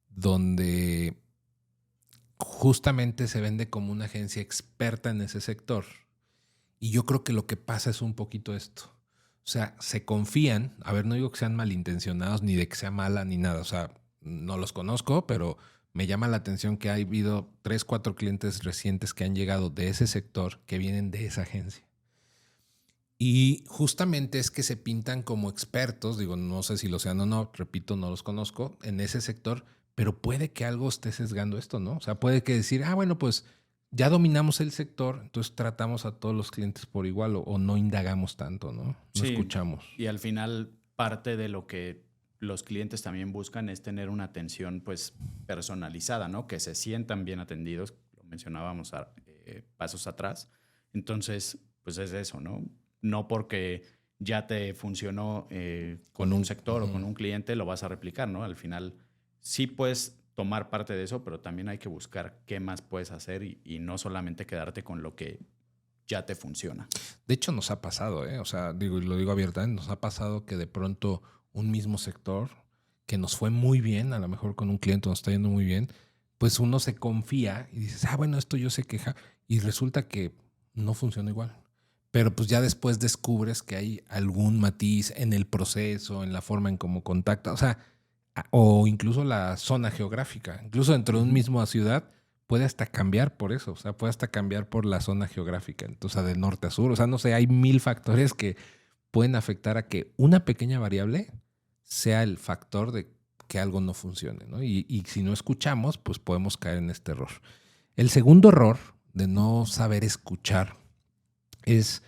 [SPEAKER 2] donde justamente se vende como una agencia experta en ese sector. Y yo creo que lo que pasa es un poquito esto. O sea, se confían, a ver, no digo que sean malintencionados ni de que sea mala ni nada, o sea, no los conozco, pero me llama la atención que ha habido 3-4 clientes recientes que han llegado de ese sector que vienen de esa agencia. Y justamente es que se pintan como expertos, digo, no sé si lo sean o no, repito, no los conozco, en ese sector, pero puede que algo esté sesgando esto, ¿no? O sea, puede que decir, bueno, pues ya dominamos el sector, entonces tratamos a todos los clientes por igual o no indagamos tanto, ¿no? No
[SPEAKER 1] sí,
[SPEAKER 2] escuchamos.
[SPEAKER 1] Y al final parte de lo que los clientes también buscan es tener una atención pues personalizada, ¿no? Que se sientan bien atendidos, lo mencionábamos pasos atrás. Entonces, pues es eso, ¿no? No porque ya te funcionó con un sector o con un cliente lo vas a replicar, ¿no? Al final sí puedes tomar parte de eso, pero también hay que buscar qué más puedes hacer y no solamente quedarte con lo que ya te funciona.
[SPEAKER 2] De hecho, nos ha pasado, o sea, lo digo abiertamente, nos ha pasado que de pronto un mismo sector que nos fue muy bien, a lo mejor con un cliente nos está yendo muy bien, pues uno se confía y dices, bueno, esto yo sé queja, y resulta que no funciona igual. Pero pues ya después descubres que hay algún matiz en el proceso, en la forma en cómo contacta, o sea, o incluso la zona geográfica. Incluso dentro de una misma ciudad puede hasta cambiar por eso, o sea, puede hasta cambiar por la zona geográfica, entonces de norte a sur, o sea, no sé, hay 1000 factores que pueden afectar a que una pequeña variable sea el factor de que algo no funcione, ¿no? Y si no escuchamos, pues podemos caer en este error. El segundo error de no saber escuchar es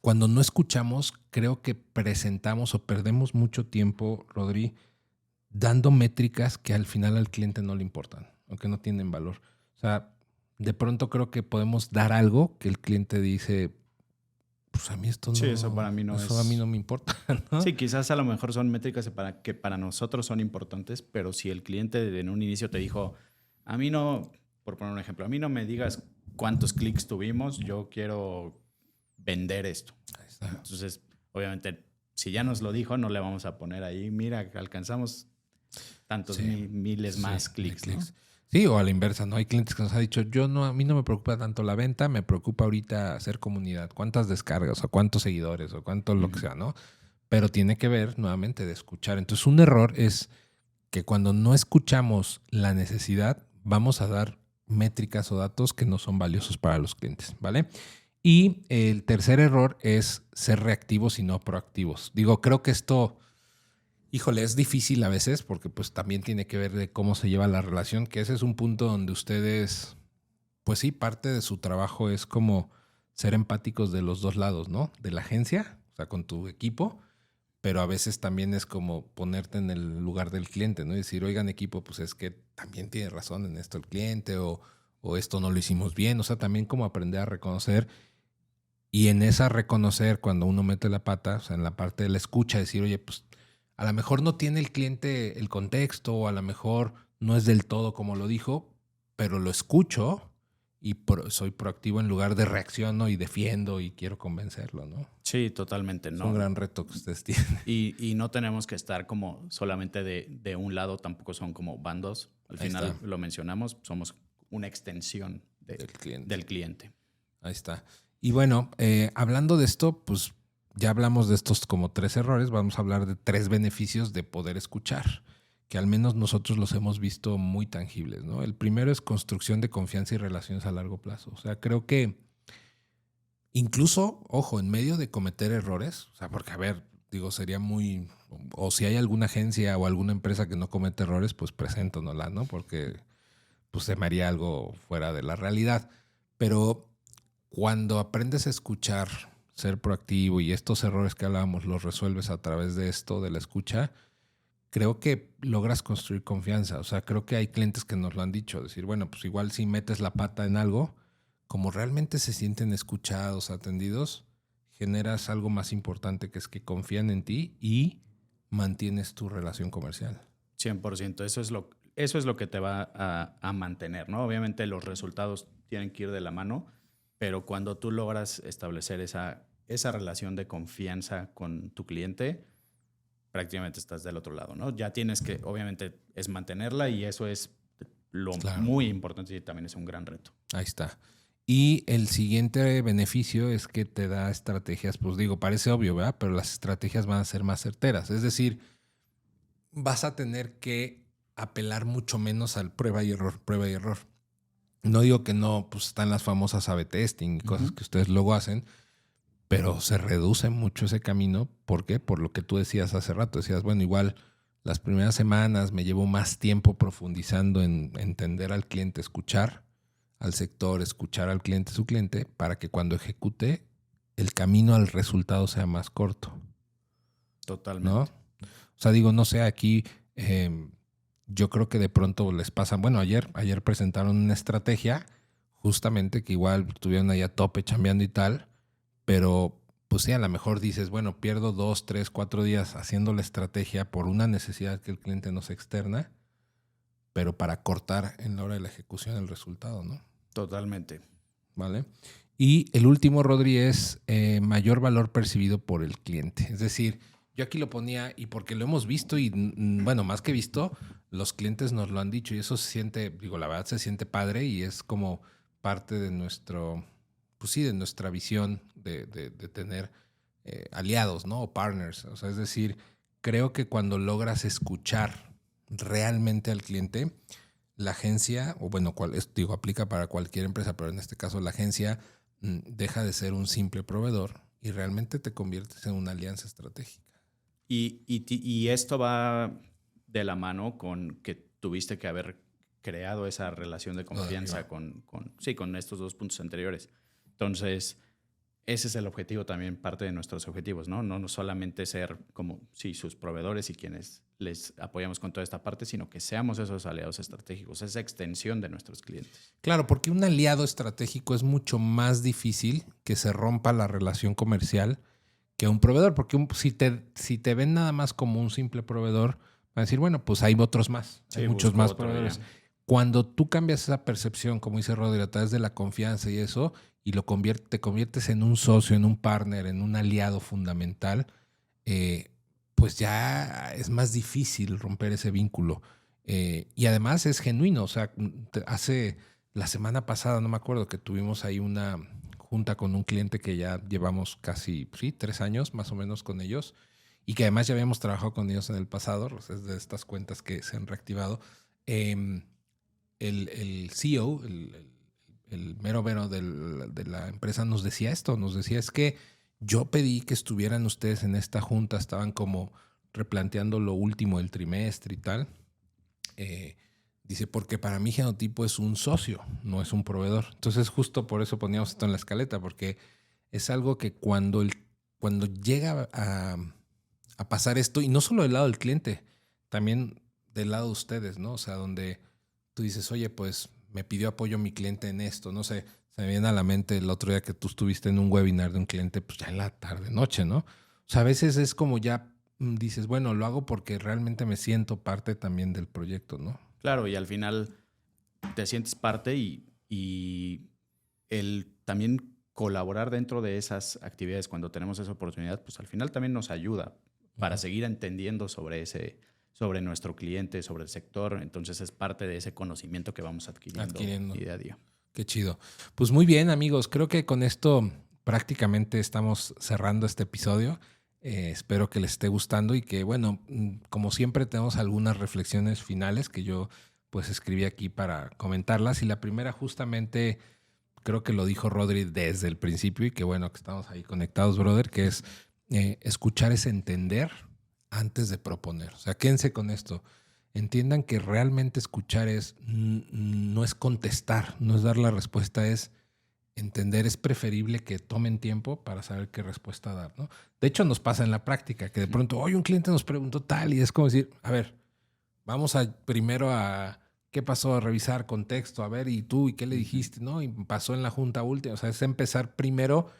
[SPEAKER 2] cuando no escuchamos, creo que presentamos o perdemos mucho tiempo, Rodri, dando métricas que al final al cliente no le importan o que no tienen valor. O sea, de pronto creo que podemos dar algo que el cliente dice, pues a mí esto no,
[SPEAKER 1] sí, eso para mí no
[SPEAKER 2] eso a mí no me importa, ¿no?
[SPEAKER 1] Sí, quizás a lo mejor son métricas que para nosotros son importantes, pero si el cliente en un inicio te dijo, a mí no, por poner un ejemplo, a mí no me digas cuántos clics tuvimos, yo quiero vender esto. Entonces, obviamente, si ya nos lo dijo, no le vamos a poner ahí, mira, alcanzamos tantos miles más clics, ¿no?
[SPEAKER 2] Sí, o a la inversa, ¿no? Hay clientes que nos han dicho, a mí no me preocupa tanto la venta, me preocupa ahorita hacer comunidad, cuántas descargas o cuántos seguidores o cuánto lo que sea, ¿no? Pero tiene que ver nuevamente de escuchar. Entonces, un error es que cuando no escuchamos la necesidad, vamos a dar métricas o datos que no son valiosos para los clientes, ¿vale? Y el tercer error es ser reactivos y no proactivos. Digo, creo que esto, híjole, es difícil a veces porque pues también tiene que ver de cómo se lleva la relación, que ese es un punto donde ustedes, pues sí, parte de su trabajo es como ser empáticos de los dos lados, ¿no? De la agencia, o sea, con tu equipo, pero a veces también es como ponerte en el lugar del cliente, ¿no? Y decir, oigan, equipo, pues es que también tiene razón en esto el cliente o esto no lo hicimos bien, o sea, también como aprender a reconocer. Y en esa reconocer, cuando uno mete la pata, o sea, en la parte de la escucha, decir, oye, pues a lo mejor no tiene el cliente el contexto, o a lo mejor no es del todo como lo dijo, pero lo escucho y soy proactivo en lugar de reacciono y defiendo y quiero convencerlo, ¿no?
[SPEAKER 1] Sí, totalmente.
[SPEAKER 2] Es
[SPEAKER 1] no.
[SPEAKER 2] un gran reto que ustedes tienen.
[SPEAKER 1] Y no tenemos que estar como solamente de un lado, tampoco son como bandos. Al final lo mencionamos, somos una extensión del cliente.
[SPEAKER 2] Ahí está. Y bueno, hablando de esto, pues ya hablamos de estos como 3 errores, vamos a hablar de 3 beneficios de poder escuchar, que al menos nosotros los hemos visto muy tangibles, ¿no? El primero es construcción de confianza y relaciones a largo plazo. O sea, creo que incluso, ojo, en medio de cometer errores, o sea, porque a ver, digo, sería muy, o si hay alguna agencia o alguna empresa que no comete errores, pues preséntanosla, ¿no? Porque pues se me haría algo fuera de la realidad. Pero cuando aprendes a escuchar ser proactivo y estos errores que hablábamos los resuelves a través de esto, de la escucha, creo que logras construir confianza. O sea, creo que hay clientes que nos lo han dicho, decir, bueno, pues igual si metes la pata en algo, como realmente se sienten escuchados, atendidos, generas algo más importante, que es que confían en ti y mantienes tu relación comercial.
[SPEAKER 1] 100%. Eso es lo que te va a mantener, ¿no? Obviamente los resultados tienen que ir de la mano, pero cuando tú logras establecer esa relación de confianza con tu cliente, prácticamente estás del otro lado, ¿no? Ya tienes que, obviamente, es mantenerla y eso es lo muy importante y también es un gran reto.
[SPEAKER 2] Ahí está. Y el siguiente beneficio es que te da estrategias, pues digo, parece obvio, ¿verdad? Pero las estrategias van a ser más certeras. Es decir, vas a tener que apelar mucho menos al prueba y error. No digo que no, pues están las famosas A/B testing y cosas que ustedes luego hacen, pero se reduce mucho ese camino. ¿Por qué? Por lo que tú decías hace rato. Decías, bueno, igual las primeras semanas me llevo más tiempo profundizando en entender al cliente, escuchar al sector, escuchar al cliente, su cliente, para que cuando ejecute el camino al resultado sea más corto.
[SPEAKER 1] Totalmente.
[SPEAKER 2] ¿No? O sea, digo, no sé, aquí yo creo que de pronto les pasa, bueno, ayer presentaron una estrategia justamente que igual estuvieron ahí a tope chambeando y tal, pero pues sí, a lo mejor dices, bueno, pierdo 2, 3, 4 días haciendo la estrategia por una necesidad que el cliente nos externa, pero para cortar en la hora de la ejecución el resultado, ¿no?
[SPEAKER 1] Totalmente.
[SPEAKER 2] ¿Vale? Y el último, Rodri, es mayor valor percibido por el cliente. Es decir, yo aquí lo ponía y porque lo hemos visto y, bueno, más que visto, los clientes nos lo han dicho y eso se siente, digo, la verdad se siente padre y es como parte de nuestro, pues sí, de nuestra visión de tener aliados, ¿no? O partners. O sea, es decir, creo que cuando logras escuchar realmente al cliente, la agencia, o bueno, digo, aplica para cualquier empresa, pero en este caso la agencia deja de ser un simple proveedor y realmente te conviertes en una alianza estratégica.
[SPEAKER 1] Y esto va de la mano con que tuviste que haber creado esa relación de confianza con estos dos puntos anteriores. Entonces, ese es el objetivo también, parte de nuestros objetivos, ¿no? No solamente ser como, sus proveedores y quienes les apoyamos con toda esta parte, sino que seamos esos aliados estratégicos, esa extensión de nuestros clientes.
[SPEAKER 2] Claro, porque un aliado estratégico es mucho más difícil que se rompa la relación comercial que un proveedor, porque si te ven nada más como un simple proveedor, van a decir, bueno, pues hay otros más, hay muchos más proveedores. Cuando tú cambias esa percepción, como dice Rodri, a través de la confianza y eso, y te conviertes en un socio, en un partner, en un aliado fundamental, pues ya es más difícil romper ese vínculo. Y además es genuino. O sea, hace la semana pasada, no me acuerdo, que tuvimos ahí una junta con un cliente que ya llevamos casi 3 años más o menos con ellos y que además ya habíamos trabajado con ellos en el pasado, es de estas cuentas que se han reactivado. El CEO, el mero vero de la empresa nos decía esto, nos decía es que yo pedí que estuvieran ustedes en esta junta, estaban como replanteando lo último del trimestre y tal. Dice, porque para mí Genotipo es un socio, no es un proveedor. Entonces justo por eso poníamos esto en la escaleta, porque es algo que cuando llega a pasar esto, y no solo del lado del cliente, también del lado de ustedes, ¿no? O sea, donde tú dices, oye, pues me pidió apoyo mi cliente en esto, no sé, se me viene a la mente el otro día que tú estuviste en un webinar de un cliente, pues ya en la tarde, noche, ¿no? O sea, a veces es como ya dices, bueno, lo hago porque realmente me siento parte también del proyecto, ¿no?
[SPEAKER 1] Claro, y al final te sientes parte y el también colaborar dentro de esas actividades cuando tenemos esa oportunidad, pues al final también nos ayuda para seguir entendiendo sobre nuestro cliente, sobre el sector. Entonces es parte de ese conocimiento que vamos adquiriendo día a día.
[SPEAKER 2] Qué chido. Pues muy bien, amigos. Creo que con esto prácticamente estamos cerrando este episodio. Espero que les esté gustando y que, bueno, como siempre tenemos algunas reflexiones finales que yo pues escribí aquí para comentarlas. Y la primera justamente creo que lo dijo Rodri desde el principio y que bueno que estamos ahí conectados, brother, que es escuchar es entender antes de proponer. O sea, quédense con esto. Entiendan que realmente escuchar no es contestar, no es dar la respuesta, es entender, es preferible que tomen tiempo para saber qué respuesta dar, ¿no? De hecho, nos pasa en la práctica que de pronto, un cliente nos preguntó tal, y es como decir, a ver, vamos primero a qué pasó, a revisar contexto, a ver, y tú, y qué le dijiste, ¿no? Y pasó en la junta última. O sea, es empezar primero,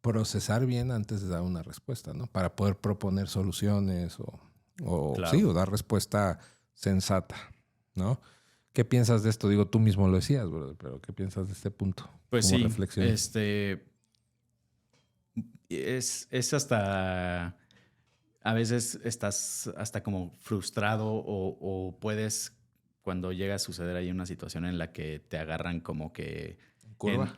[SPEAKER 2] procesar bien antes de dar una respuesta, ¿no? Para poder proponer soluciones o dar respuesta sensata, ¿no? ¿Qué piensas de esto? Digo, tú mismo lo decías, brother, pero ¿qué piensas de este punto?
[SPEAKER 1] Pues sí,
[SPEAKER 2] reflexión?
[SPEAKER 1] Es hasta... A veces estás hasta como frustrado o puedes, cuando llega a suceder ahí una situación en la que te agarran como que...
[SPEAKER 2] ¿En curva?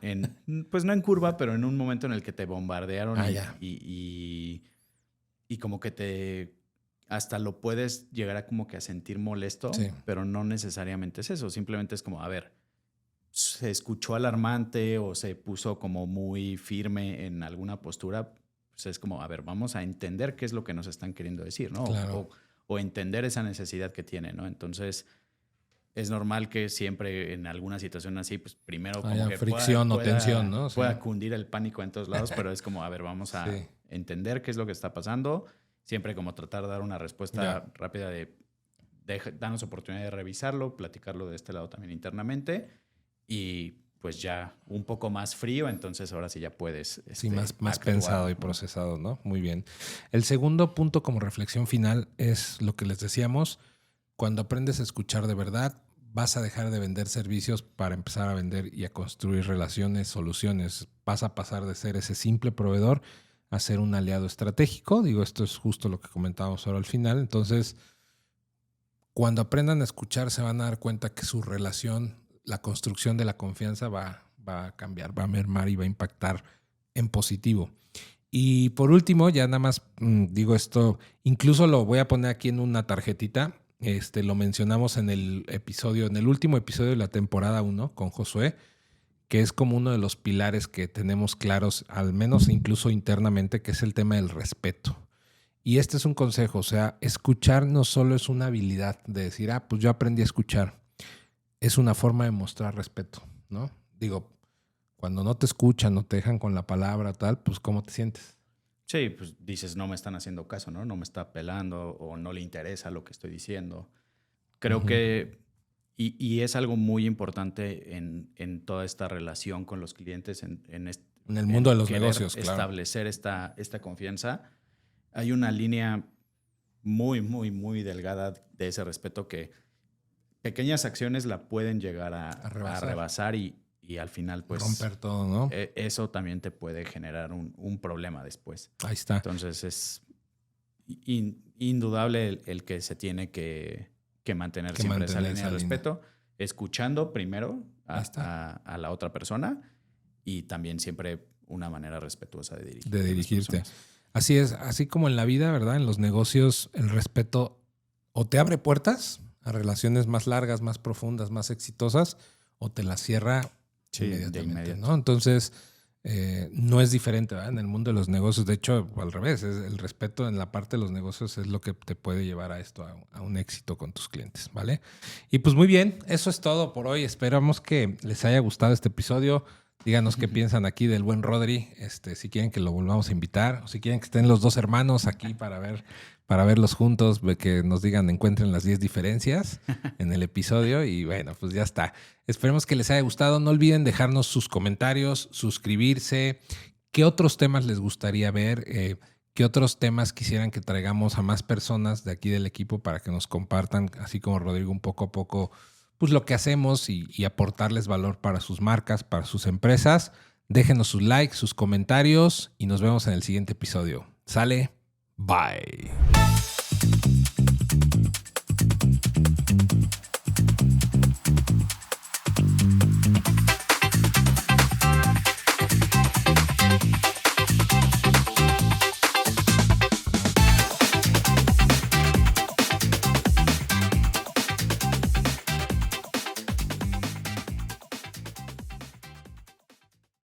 [SPEAKER 1] Pues no en curva, pero en un momento en el que te bombardearon y como que hasta lo puedes llegar a como que a sentir molesto, pero no necesariamente es eso. Simplemente es como, a ver, se escuchó alarmante o se puso como muy firme en alguna postura. Pues es como, a ver, vamos a entender qué es lo que nos están queriendo decir, ¿no?
[SPEAKER 2] Claro.
[SPEAKER 1] O entender esa necesidad que tiene, ¿no? Entonces, es normal que siempre en alguna situación así, pues primero como que
[SPEAKER 2] fricción o tensión, ¿no?
[SPEAKER 1] Pueda cundir el pánico en todos lados, pero es como, a ver, vamos a entender qué es lo que está pasando. Siempre como tratar de dar una respuesta rápida danos oportunidad de revisarlo, platicarlo de este lado también internamente y pues ya un poco más frío, entonces ahora sí ya puedes
[SPEAKER 2] más pensado y procesado, ¿no? Muy bien. El segundo punto como reflexión final es lo que les decíamos: cuando aprendes a escuchar de verdad, vas a dejar de vender servicios para empezar a vender y a construir relaciones, soluciones. Vas a pasar de ser ese simple proveedor a ser un aliado estratégico. Digo, esto es justo lo que comentábamos ahora al final. Entonces, cuando aprendan a escuchar, se van a dar cuenta que su relación, la construcción de la confianza va a cambiar, va a mermar y va a impactar en positivo. Y por último, ya nada más digo esto, incluso lo voy a poner aquí en una tarjetita. Lo mencionamos en el último episodio de la temporada 1 con Josué, que es como uno de los pilares que tenemos claros, al menos incluso internamente, que es el tema del respeto. Y este es un consejo, o sea, escuchar no solo es una habilidad de decir, pues yo aprendí a escuchar. Es una forma de mostrar respeto, ¿no? Digo, cuando no te escuchan, no te dejan con la palabra, tal, pues ¿cómo te sientes?
[SPEAKER 1] Sí, pues dices, no me están haciendo caso, ¿no? No me está pelando o no le interesa lo que estoy diciendo. Creo que... Y es algo muy importante en toda esta relación con los clientes, en
[SPEAKER 2] el mundo de los negocios, claro.
[SPEAKER 1] Establecer esta confianza. Hay una línea muy, muy, muy delgada de ese respeto que pequeñas acciones la pueden llegar a rebasar y al final, pues...
[SPEAKER 2] romper todo, ¿no?
[SPEAKER 1] Eso también te puede generar un problema después.
[SPEAKER 2] Ahí está.
[SPEAKER 1] Entonces, es indudable el que se tiene que mantener siempre esa línea de respeto, escuchando primero a la otra persona y también siempre una manera respetuosa de
[SPEAKER 2] dirigirte. Así es, así como en la vida, ¿verdad? En los negocios, el respeto o te abre puertas a relaciones más largas, más profundas, más exitosas, o te las cierra inmediatamente, ¿no? Entonces, no es diferente, ¿verdad? En el mundo de los negocios. De hecho, al revés, el respeto en la parte de los negocios es lo que te puede llevar a esto, a un éxito con tus clientes, ¿vale? Y pues muy bien, eso es todo por hoy. Esperamos que les haya gustado este episodio. Díganos qué piensan aquí del buen Rodri, si quieren que lo volvamos a invitar, o si quieren que estén los dos hermanos aquí para verlos juntos, que nos digan, encuentren las 10 diferencias en el episodio. Y bueno, pues ya está. Esperemos que les haya gustado. No olviden dejarnos sus comentarios, suscribirse. ¿Qué otros temas les gustaría ver? ¿Qué otros temas quisieran que traigamos a más personas de aquí del equipo para que nos compartan, así como Rodrigo, un poco a poco, pues lo que hacemos y aportarles valor para sus marcas, para sus empresas? Déjenos sus likes, sus comentarios y nos vemos en el siguiente episodio. ¿Sale? Bye.